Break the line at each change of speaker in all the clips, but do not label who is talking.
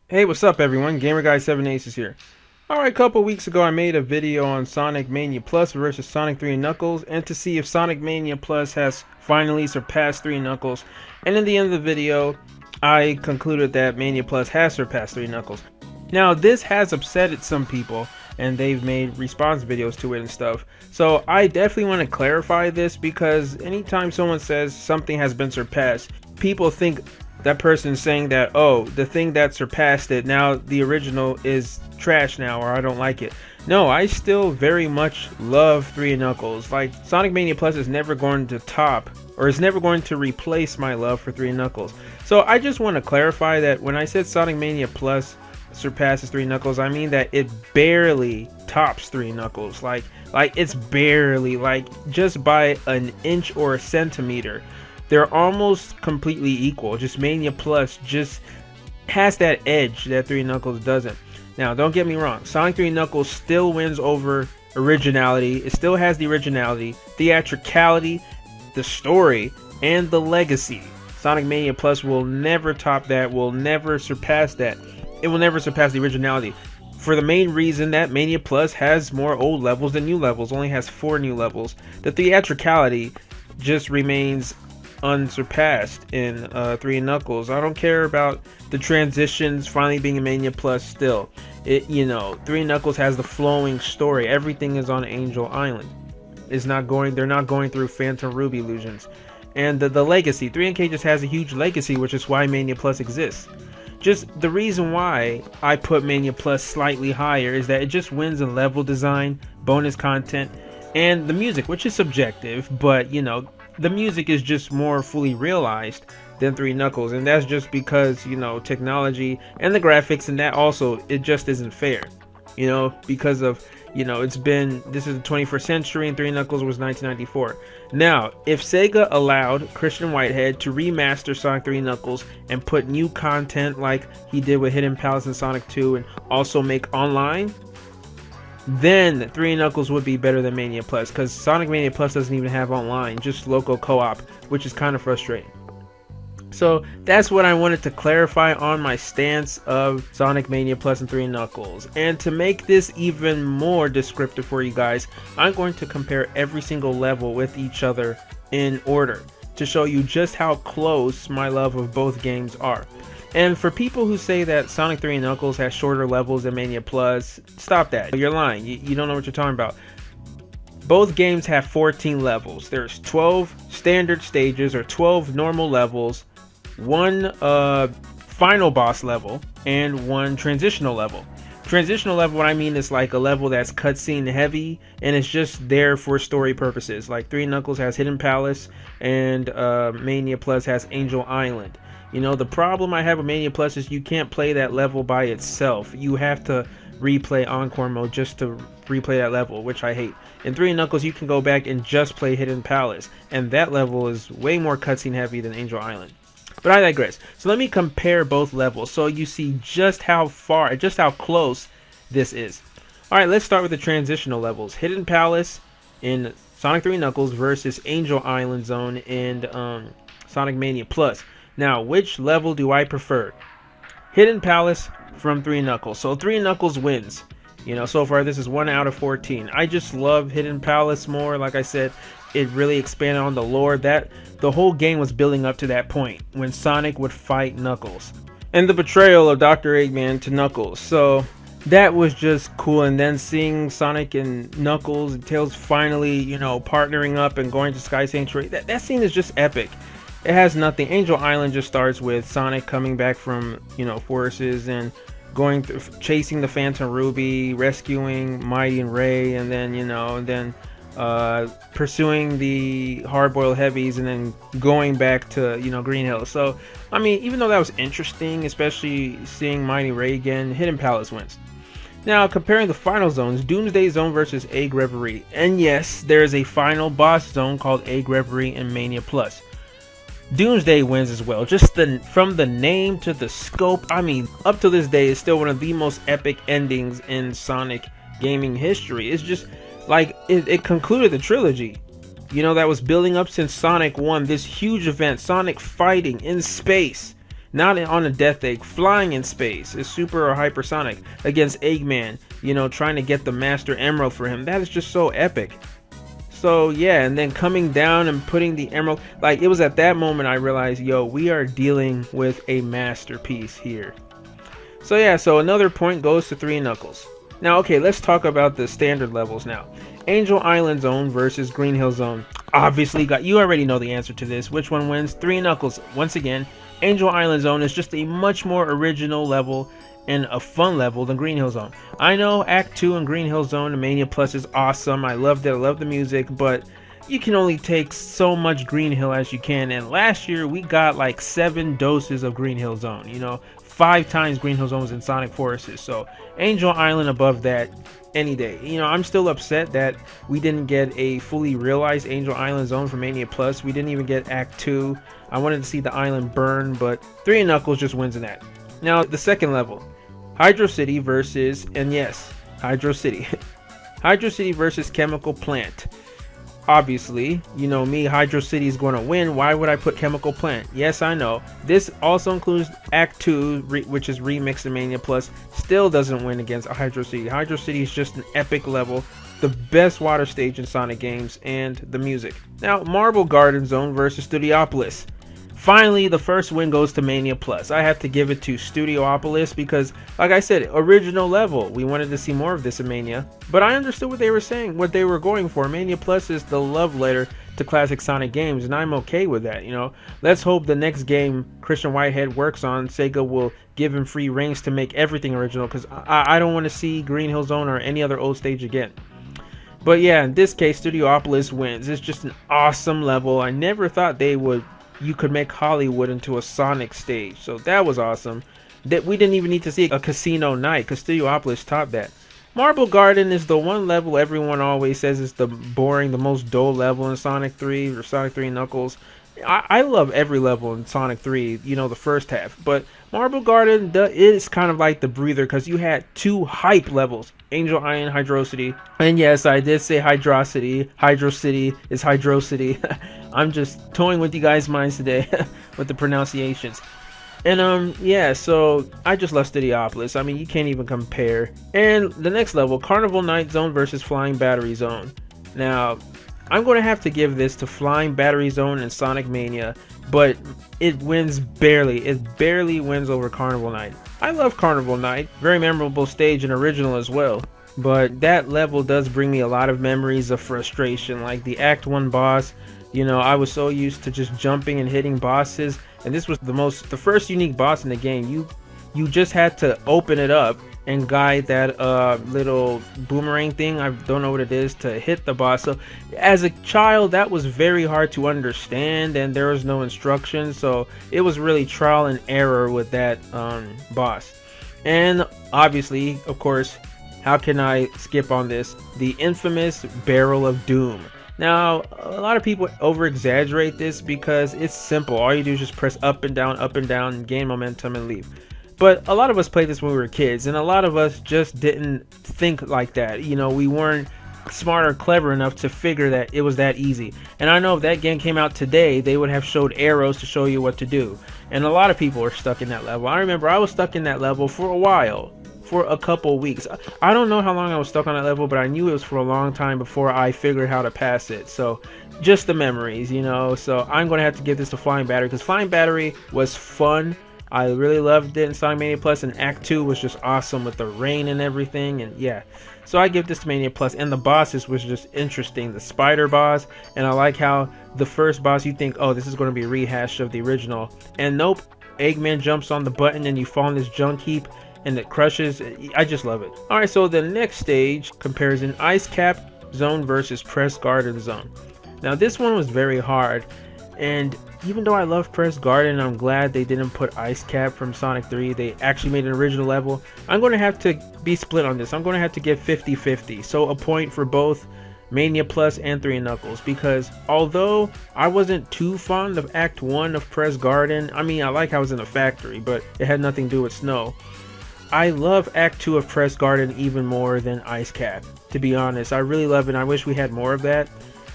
Hey, what's up everyone? GamerGuy7Ace is here. Alright, a couple weeks ago I made a video on Sonic Mania Plus versus Sonic 3 and Knuckles, and to see if Sonic Mania Plus has finally surpassed 3 and Knuckles. And in the end of the video, I concluded that Mania Plus has surpassed 3 and Knuckles. Now, this has upset some people, and they've made response videos to it and stuff. So I definitely want to clarify this, because anytime someone says something has been surpassed, people think that person's saying that, oh, the thing that surpassed it, now the original is trash now, or I don't like it. No, I still very much love 3 and Knuckles. Like, Sonic Mania Plus is never going to top, or is never going to replace my love for 3 and Knuckles. So I just want to clarify that when I said Sonic Mania Plus surpasses 3 Knuckles, I mean that it barely tops 3 Knuckles. Like it's barely, like, just by an inch or a centimeter. They're almost completely equal. Just Mania Plus just has that edge that 3 Knuckles doesn't. Now, don't get me wrong, Sonic 3 Knuckles still wins over originality. It still has the originality, theatricality, the story, and the legacy. Sonic Mania Plus will never top that, will never surpass that. It will never surpass the originality, for the main reason that Mania Plus has more old levels than new levels, only has 4 new levels. The theatricality just remains unsurpassed in 3 and Knuckles. I don't care about the transitions finally being in Mania Plus still. It, you know, 3 and Knuckles has the flowing story. Everything is on Angel Island. They're not going through Phantom Ruby illusions. And the legacy, 3&K just has a huge legacy, which is why Mania Plus exists. Just the reason why I put Mania Plus slightly higher is that it just wins in level design, bonus content, and the music, which is subjective, but you know, the music is just more fully realized than 3 Knuckles, and that's just because, you know, technology and the graphics, and that also, it just isn't fair, you know, because of, you know, this is the 21st century and 3 Knuckles was 1994. Now, if Sega allowed Christian Whitehead to remaster Sonic 3 Knuckles and put new content like he did with Hidden Palace and Sonic 2 and also make online, then 3 Knuckles would be better than Mania Plus, because Sonic Mania Plus doesn't even have online, just local co-op, which is kind of frustrating. So that's what I wanted to clarify on my stance of Sonic Mania Plus and 3 Knuckles. And to make this even more descriptive for you guys, I'm going to compare every single level with each other in order to show you just how close my love of both games are. And for people who say that Sonic 3 Knuckles has shorter levels than Mania Plus, stop that. You're lying. You don't know what you're talking about. Both games have 14 levels. There's 12 standard stages, or 12 normal levels, 1 final boss level, and 1 transitional level. Transitional level, what I mean is like a level that's cutscene heavy, and it's just there for story purposes. Like 3 Knuckles has Hidden Palace, and Mania Plus has Angel Island. You know, the problem I have with Mania Plus is you can't play that level by itself. You have to replay Encore mode just to replay that level, which I hate. In 3 Knuckles, you can go back and just play Hidden Palace, and that level is way more cutscene heavy than Angel Island. But I digress. So let me compare both levels so you see just how close this is. Alright, let's start with the transitional levels. Hidden Palace in Sonic 3 Knuckles versus Angel Island Zone in Sonic Mania Plus. Now, which level do I prefer? Hidden Palace from 3 Knuckles. So 3 Knuckles wins. You know, so far this is 1 out of 14. I just love Hidden Palace more. Like I said, it really expanded on the lore. That the whole game was building up to that point when Sonic would fight Knuckles. And the betrayal of Dr. Eggman to Knuckles. So that was just cool. And then seeing Sonic and Knuckles and Tails finally, you know, partnering up and going to Sky Sanctuary. That scene is just epic. It has nothing. Angel Island just starts with Sonic coming back from, you know, forces and going through, chasing the Phantom Ruby, rescuing Mighty and Ray, and then, you know, pursuing the hard-boiled heavies, and then going back to, you know, Green Hill. So, I mean, even though that was interesting, especially seeing Mighty Ray again, Hidden Palace wins. Now, comparing the final zones, Doomsday Zone versus Egg Reverie. And yes, there is a final boss zone called Egg Reverie in Mania Plus. Doomsday wins as well. Just from the name to the scope, I mean, up to this day, it's still one of the most epic endings in Sonic gaming history. It's just like it concluded the trilogy. you know, that was building up since Sonic 1, this huge event, Sonic fighting in space, not on a Death Egg, flying in space, is Super or Hypersonic against Eggman, you know, trying to get the Master Emerald for him. That is just so epic. So yeah, and then coming down and putting the emerald, like, it was at that moment I realized, yo, we are dealing with a masterpiece here. So yeah, so another point goes to 3 Knuckles. Now, okay, let's talk about the standard levels now. Angel Island Zone versus Green Hill Zone. Obviously, you already know the answer to this. Which one wins? 3 Knuckles. Once again, Angel Island Zone is just a much more original level and a fun level than Green Hill Zone. I know Act 2 and Green Hill Zone and Mania Plus is awesome. I loved it. I love the music, but you can only take so much Green Hill as you can. And last year, we got like 7 doses of Green Hill Zone, you know. 5 times Green Hill Zone was in Sonic Forces, so Angel Island above that any day. You know, I'm still upset that we didn't get a fully realized Angel Island Zone for Mania Plus. We didn't even get Act 2. I wanted to see the island burn, but 3 Knuckles just wins in that. Now, the second level, Hydro City versus, and yes, Hydro City. Hydro City versus Chemical Plant. Obviously, you know me, Hydro City is going to win. Why would I put Chemical Plant? Yes, I know. This also includes Act 2, which is remixed in Mania Plus. Still doesn't win against Hydro City. Hydro City is just an epic level. The best water stage in Sonic games, and the music. Now, Marble Garden Zone versus Studiopolis. Finally, the first win goes to Mania Plus. I have to give it to Studiopolis because, like I said, original level. We wanted to see more of this in Mania. But I understood what they were saying, what they were going for. Mania Plus is the love letter to classic Sonic games, and I'm okay with that, you know. Let's hope the next game Christian Whitehead works on, Sega will give him free reins to make everything original, because I don't want to see Green Hill Zone or any other old stage again. But yeah, in this case, Studiopolis wins. It's just an awesome level. I never thought you could make Hollywood into a Sonic stage, so that was awesome. That we didn't even need to see a casino night, because Studiopolis topped that. Marble Garden is the one level everyone always says is the most dull level in Sonic 3 or Sonic 3 Knuckles. I love every level in Sonic 3, you know, the first half, but Marble Garden is kind of like the breather, because you had 2 hype levels, Angel Island, Hydrocity, and yes, I did say Hydrocity. Hydrocity is Hydrocity. I'm just toying with you guys' minds today with the pronunciations. And yeah, so I just love Studiopolis. I mean, you can't even compare. And the next level, Carnival Night Zone versus Flying Battery Zone. Now, I'm going to have to give this to Flying Battery Zone and Sonic Mania, but it wins barely. It barely wins over Carnival Night. I love Carnival Night. Very memorable stage and original as well. But that level does bring me a lot of memories of frustration, like the Act 1 boss. You know, I was so used to just jumping and hitting bosses, and this was the first unique boss in the game. You just had to open it up and guide that little boomerang thing, I don't know what it is, to hit the boss. So as a child, that was very hard to understand, and there was no instructions, so it was really trial and error with that boss. And obviously, of course, how can I skip on this? The infamous Barrel of Doom. Now, a lot of people over-exaggerate this because it's simple. All you do is just press up and down, gain momentum, and leave. But a lot of us played this when we were kids, and a lot of us just didn't think like that. You know, we weren't smart or clever enough to figure that it was that easy. And I know if that game came out today, they would have showed arrows to show you what to do. And a lot of people are stuck in that level. I remember I was stuck in that level for a while. For a couple weeks. I don't know how long I was stuck on that level, but I knew it was for a long time before I figured how to pass it. So just the memories, you know. So I'm going to have to give this to Flying Battery, because Flying Battery was fun. I really loved it in Sonic Mania Plus, and Act 2 was just awesome with the rain and everything, and yeah. So I give this to Mania Plus, and the bosses was just interesting. The spider boss, and I like how the first boss you think, oh, this is going to be a rehash of the original, and nope, Eggman jumps on the button and you fall in this junk heap and it crushes. I just love it. Alright, so the next stage comparison, Ice Cap Zone versus Press Garden Zone. Now this one was very hard, and even though I love Press Garden, I'm glad they didn't put Ice Cap from Sonic 3. They actually made an original level. I'm going to have to be split on this. I'm going to have to give 50-50. So a point for both Mania Plus and 3 Knuckles, because although I wasn't too fond of Act 1 of Press Garden, I mean, I like how it was in a factory, but it had nothing to do with snow. I love Act 2 of Press Garden even more than Ice Cap, to be honest. I really love it, and I wish we had more of that.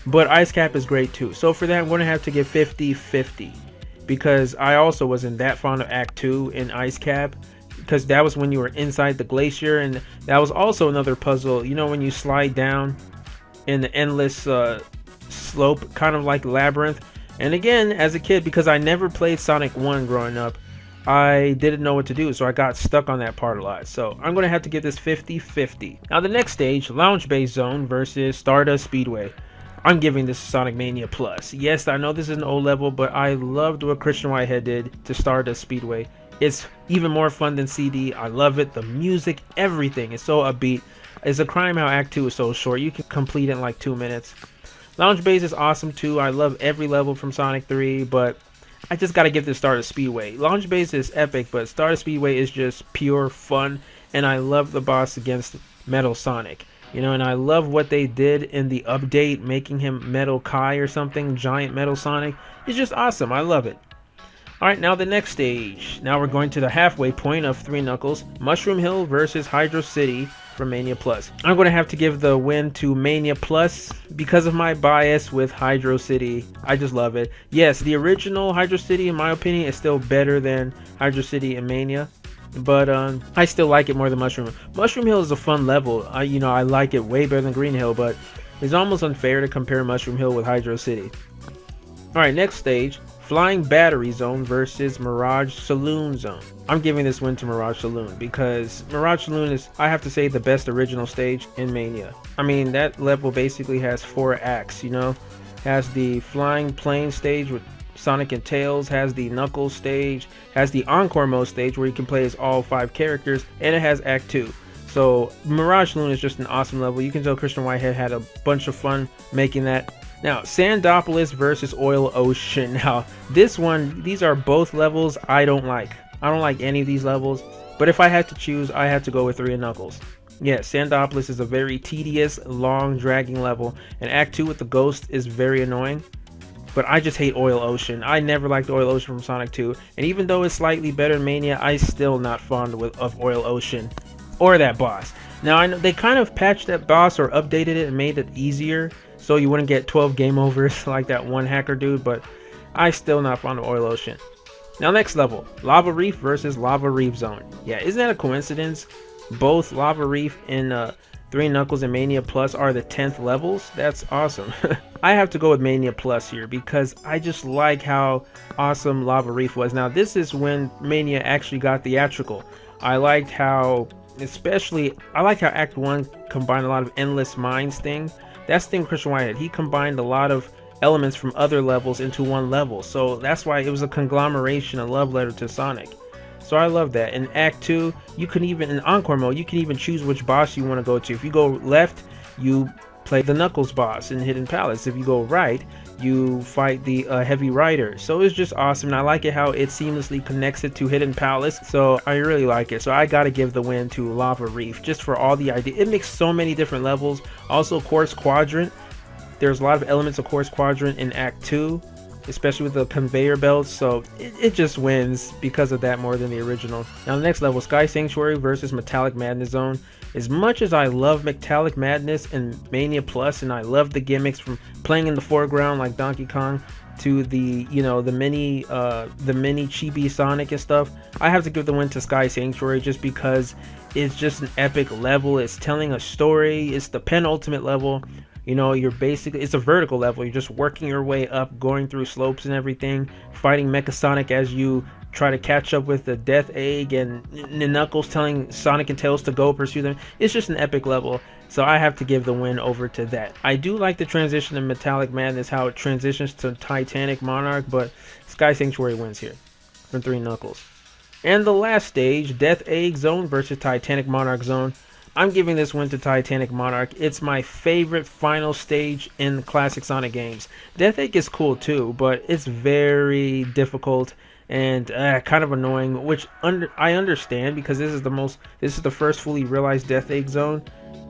but Ice Cap is great too. So for that, I'm going to have to give 50-50, because I also wasn't that fond of Act 2 in Ice Cap, because that was when you were inside the glacier, and that was also another puzzle. You know, when you slide down in the endless slope, kind of like Labyrinth. And again, as a kid, because I never played Sonic 1 growing up, I didn't know what to do, so I got stuck on that part a lot. So I'm going to have to give this 50-50. Now the next stage, Lounge Base Zone versus Stardust Speedway. I'm giving this Sonic Mania Plus. Yes, I know this is an old level, but I loved what Christian Whitehead did to Stardust Speedway. It's even more fun than CD. I love it. The music, everything is so upbeat. It's a crime how Act 2 is so short. You can complete it in like 2 minutes. Lounge Base is awesome too. I love every level from Sonic 3, but I just gotta give this Stardust Speedway. Lounge Base is epic, but Stardust Speedway is just pure fun, and I love the boss against Metal Sonic. You know, and I love what they did in the update, making him Metal Kai or something, Giant Metal Sonic. It's just awesome. I love it. Alright, now the next stage. Now we're going to the halfway point of 3 Knuckles. Mushroom Hill versus Hydro City from Mania Plus. I'm going to have to give the win to Mania Plus because of my bias with Hydro City. I just love it. Yes, the original Hydro City, in my opinion, is still better than Hydro City and Mania. But I still like it more than Mushroom Hill. Mushroom Hill is a fun level. I like it way better than Green Hill, but it's almost unfair to compare Mushroom Hill with Hydro City. Alright, next stage. Flying Battery Zone versus Mirage Saloon Zone. I'm giving this win to Mirage Saloon because Mirage Saloon is, I have to say, the best original stage in Mania. I mean, that level basically has 4 acts, you know? Has the Flying Plane stage with Sonic and Tails, has the Knuckles stage, has the Encore Mode stage where you can play as all 5 characters, and it has Act 2. So Mirage Saloon is just an awesome level. You can tell Christian Whitehead had a bunch of fun making that. Now, Sandopolis versus Oil Ocean. Now, these are both levels I don't like. I don't like any of these levels, but if I had to choose, I had to go with 3 Knuckles. Yes, Sandopolis is a very tedious, long, dragging level, and Act 2 with the Ghost is very annoying. But I just hate Oil Ocean. I never liked Oil Ocean from Sonic 2, and even though it's slightly better in Mania, I'm still not fond of Oil Ocean or that boss. Now, I know they kind of patched that boss or updated it and made it easier, so you wouldn't get 12 game overs like that one hacker dude, but I still not fond of Oil Ocean. Now next level, Lava Reef versus Lava Reef Zone. Yeah, isn't that a coincidence? Both Lava Reef and 3 Knuckles and Mania Plus are the 10th levels? That's awesome. I have to go with Mania Plus here because I just like how awesome Lava Reef was. Now this is when Mania actually got theatrical. I liked how Act 1 combined a lot of Endless Mines thing. That's the thing with Christian Whitehead. He combined a lot of elements from other levels into one level. So that's why it was a conglomeration, a love letter to Sonic. So I love that. In Act 2, you can even, in Encore mode, you can even choose which boss you want to go to. If you go left, you play the Knuckles boss in Hidden Palace. If you go right, you fight the Heavy Rider. So it's just awesome, and I like it how it seamlessly connects it to Hidden Palace. So I really like it. So I gotta give the win to Lava Reef just for all the idea. It makes so many different levels. Also, Quartz Quadrant. There's a lot of elements of Quartz Quadrant in Act 2, especially with the conveyor belts. So it just wins because of that more than the original. Now the next level, Sky Sanctuary versus Metallic Magnezone. As much as I love Metallic Madness and Mania Plus, and I love the gimmicks from playing in the foreground like Donkey Kong to the mini chibi Sonic and stuff, I have to give the win to Sky Sanctuary just because it's just an epic level. It's telling a story. It's the penultimate level. You know, it's a vertical level. You're just working your way up, going through slopes and everything, fighting Mecha Sonic as you try to catch up with the Death Egg, and Knuckles telling Sonic and Tails to go pursue them. It's just an epic level, so I have to give the win over to that. I do like the transition of Metallic Madness, how it transitions to Titanic Monarch, but Sky Sanctuary wins here from 3 Knuckles. And the last stage, Death Egg Zone versus Titanic Monarch Zone. I'm giving this win to Titanic Monarch. It's my favorite final stage in the classic Sonic games. Death Egg is cool too, but it's very difficult and kind of annoying, which I understand because this is the first fully realized Death Egg Zone.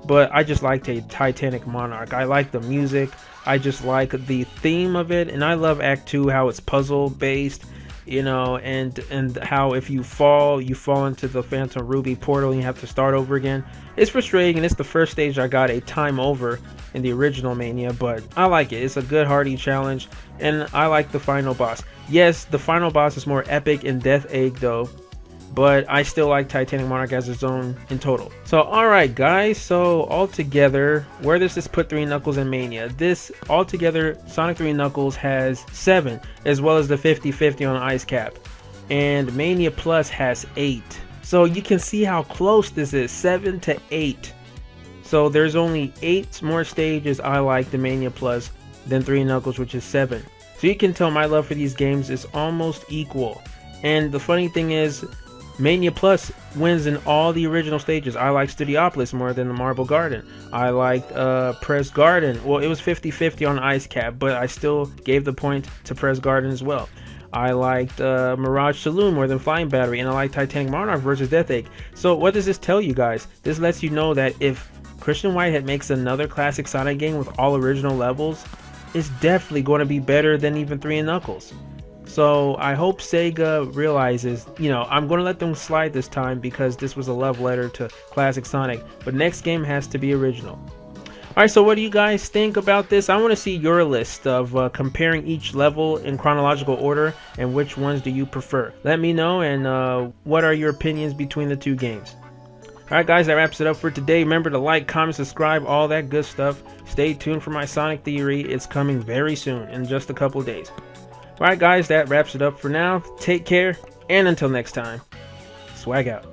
But I just like Titanic Monarch. I like the music. I just like the theme of it, and I love Act 2, how it's puzzle based. you know, and how if you fall into the Phantom Ruby portal and you have to start over again. It's frustrating, and it's the first stage I got a time over in the original Mania, but I like it. It's a good hearty challenge, and I like the final boss. Yes, the final boss is more epic in Death Egg though, but I still like Titanic Monarch as its own in total. So alright guys, so altogether, where does this put 3 Knuckles in Mania? This altogether, Sonic 3 Knuckles has 7, as well as the 50-50 on Ice Cap, and Mania Plus has 8. So you can see how close this is, 7 to 8. So there's only 8 more stages I like the Mania Plus than 3 Knuckles, which is 7. So you can tell my love for these games is almost equal. And the funny thing is, Mania Plus wins in all the original stages. I like Studiopolis more than the Marble Garden. I liked Press Garden. Well, it was 50-50 on Ice Cap, but I still gave the point to Press Garden as well. I liked Mirage Saloon more than Flying Battery, and I like Titanic Monarch versus Death Egg. So what does this tell you guys? This lets you know that if Christian Whitehead makes another classic Sonic game with all original levels, it's definitely going to be better than even 3 Knuckles. So I hope Sega realizes, you know, I'm going to let them slide this time because this was a love letter to classic Sonic, but next game has to be original. Alright, so what do you guys think about this? I want to see your list of comparing each level in chronological order, and which ones do you prefer. Let me know, and what are your opinions between the 2 games. Alright guys, that wraps it up for today. Remember to like, comment, subscribe, all that good stuff. Stay tuned for my Sonic Theory. It's coming very soon, in just a couple of days. Alright guys, that wraps it up for now. Take care, and until next time, swag out.